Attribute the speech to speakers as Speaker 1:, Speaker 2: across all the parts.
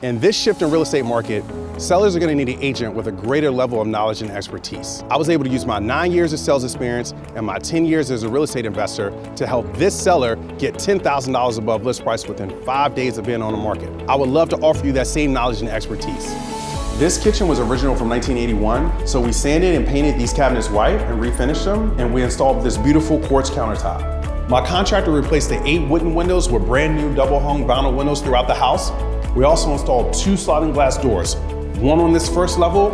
Speaker 1: In this shift in real estate market, sellers are going to need an agent with a greater level of knowledge and expertise. I was able to use my 9 years of sales experience and my 10 years as a real estate investor to help this seller get $10,000 above list price within 5 days of being on the market. I would love to offer you that same knowledge and expertise. This kitchen was original from 1981, so we sanded and painted these cabinets white and refinished them, and we installed this beautiful quartz countertop. My contractor replaced the 8 wooden windows with brand new double hung vinyl windows throughout the house. We also installed 2 sliding glass doors, one on this first level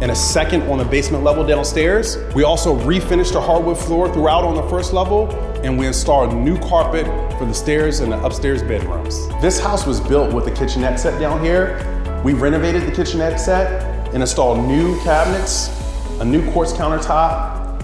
Speaker 1: and a second on the basement level downstairs. We also refinished the hardwood floor throughout on the first level, and we installed new carpet for the stairs and the upstairs bedrooms. This house was built with the kitchenette set down here. We renovated the kitchenette set and installed new cabinets, a new quartz countertop,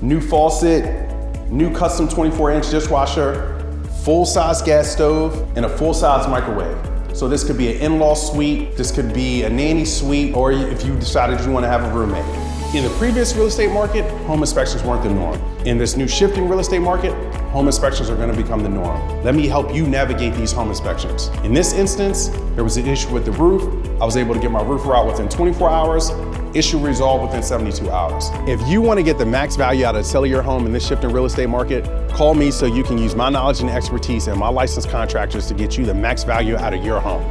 Speaker 1: new faucet, new custom 24-inch dishwasher, full-size gas stove, and a full-size microwave. So this could be an in-law suite, this could be a nanny suite, or if you decided you want to have a roommate. In the previous real estate market, home inspections weren't the norm. In this new shifting real estate market, home inspections are going to become the norm. Let me help you navigate these home inspections. In this instance, there was an issue with the roof. I was able to get my roofer out within 24 hours, issue resolved within 72 hours. If you want to get the max value out of selling your home in this shifting real estate market, call me so you can use my knowledge and expertise and my licensed contractors to get you the max value out of your home.